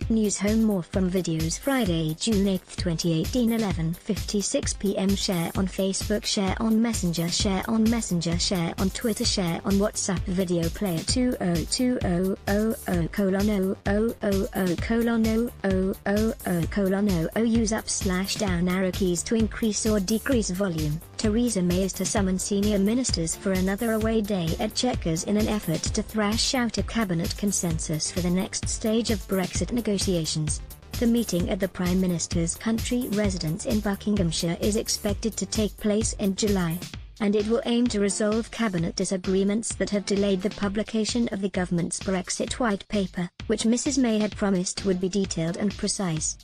News Home more from videos Friday, June 8, 2018 11:56 p.m. Share on Facebook, share on Messenger, share on Twitter, share on WhatsApp. Video player 202000000:000:000 use up/down arrow keys to increase or decrease volume. Theresa May is to summon senior ministers for another away day at Chequers in an effort to thrash out a cabinet consensus for the next stage of Brexit negotiations. The meeting at the Prime Minister's country residence in Buckinghamshire is expected to take place in July, and it will aim to resolve cabinet disagreements that have delayed the publication of the government's Brexit white paper, which Mrs May had promised would be detailed and precise.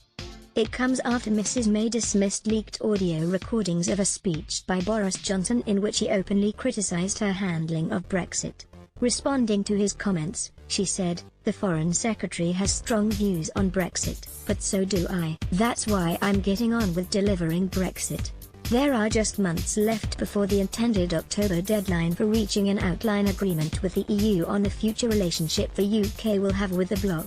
It comes after Mrs May dismissed leaked audio recordings of a speech by Boris Johnson in which he openly criticised her handling of Brexit. Responding to his comments, she said, "The Foreign Secretary has strong views on Brexit, but so do I. That's why I'm getting on with delivering Brexit. There are just months left before the intended October deadline for reaching an outline agreement with the EU on the future relationship the UK will have with the bloc."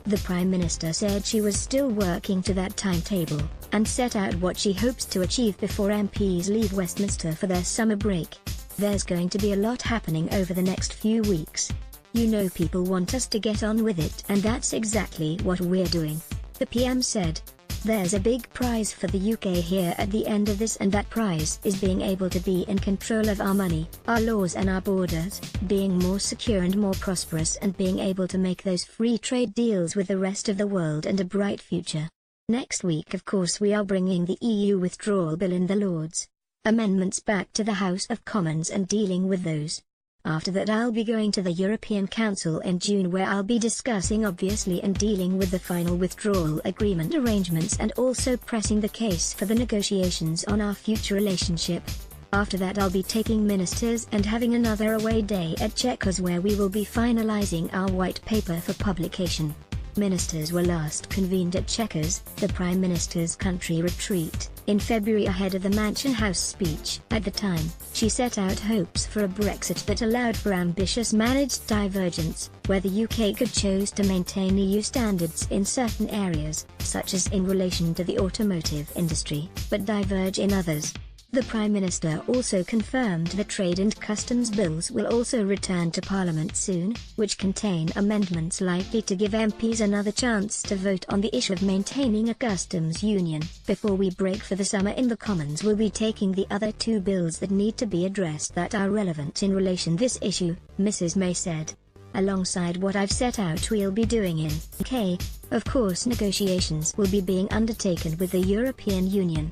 The Prime Minister said she was still working to that timetable, and set out what she hopes to achieve before MPs leave Westminster for their summer break. "There's going to be a lot happening over the next few weeks. You know, people want us to get on with it, and that's exactly what we're doing," the PM said. "There's a big prize for the UK here at the end of this, and that prize is being able to be in control of our money, our laws and our borders, being more secure and more prosperous, and being able to make those free trade deals with the rest of the world and a bright future. Next week, of course, we are bringing the EU withdrawal bill in the Lords amendments back to the House of Commons and dealing with those. After that, I'll be going to the European Council in June, where I'll be discussing obviously and dealing with the final withdrawal agreement arrangements, and also pressing the case for the negotiations on our future relationship. After that, I'll be taking ministers and having another away day at Chequers, where we will be finalising our white paper for publication." Ministers were last convened at Chequers, the Prime Minister's country retreat, in February ahead of the Mansion House speech. At the time, she set out hopes for a Brexit that allowed for ambitious managed divergence, where the UK could choose to maintain EU standards in certain areas, such as in relation to the automotive industry, but diverge in others. The Prime Minister also confirmed the trade and customs bills will also return to Parliament soon, which contain amendments likely to give MPs another chance to vote on the issue of maintaining a customs union. "Before we break for the summer in the Commons, we'll be taking the other two bills that need to be addressed that are relevant in relation to this issue," Mrs May said. "Alongside what I've set out, we'll be doing in UK. Of course, negotiations will be being undertaken with the European Union.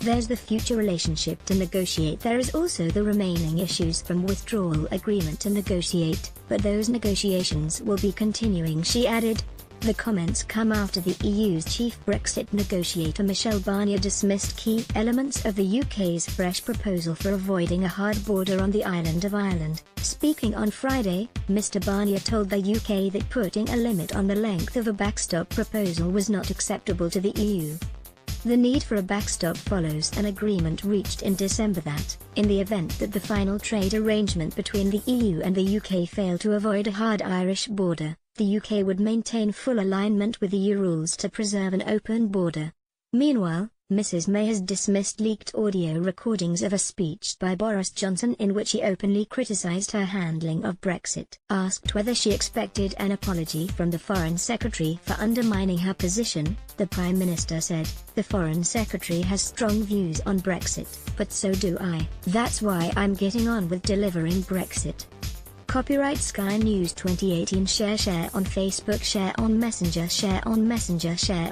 There's the future relationship to negotiate. There is also the remaining issues from withdrawal agreement to negotiate, but those negotiations will be continuing," she added. The comments come after the EU's chief Brexit negotiator Michel Barnier dismissed key elements of the UK's fresh proposal for avoiding a hard border on the island of Ireland. Speaking on Friday, Mr Barnier told the UK that putting a limit on the length of a backstop proposal was not acceptable to the EU. The need for a backstop follows an agreement reached in December that, in the event that the final trade arrangement between the EU and the UK failed to avoid a hard Irish border, the UK would maintain full alignment with EU rules to preserve an open border. Meanwhile, Mrs May has dismissed leaked audio recordings of a speech by Boris Johnson in which he openly criticised her handling of Brexit. Asked whether she expected an apology from the Foreign Secretary for undermining her position, the Prime Minister said, "The Foreign Secretary has strong views on Brexit, but so do I. That's why I'm getting on with delivering Brexit." Copyright Sky News 2018. Share on Facebook, share on Messenger, share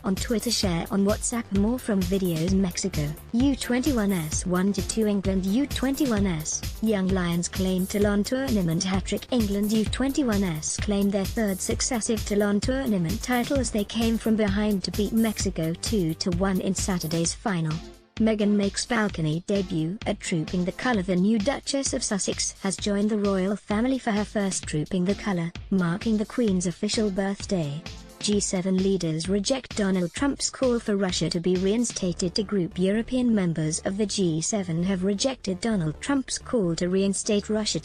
on Twitter, share on WhatsApp. More from videos Mexico, U21s 1-2 England, U21s, Young Lions claim Toulon tournament hat-trick. England U21s claim their third successive Toulon tournament title as they came from behind to beat Mexico 2-1 in Saturday's final. Meghan makes balcony debut at Trooping the Colour. The new Duchess of Sussex has joined the royal family for her first Trooping the Colour, marking the Queen's official birthday. G7 leaders reject Donald Trump's call for Russia to be reinstated to group. European members of the G7 have rejected Donald Trump's call to reinstate Russia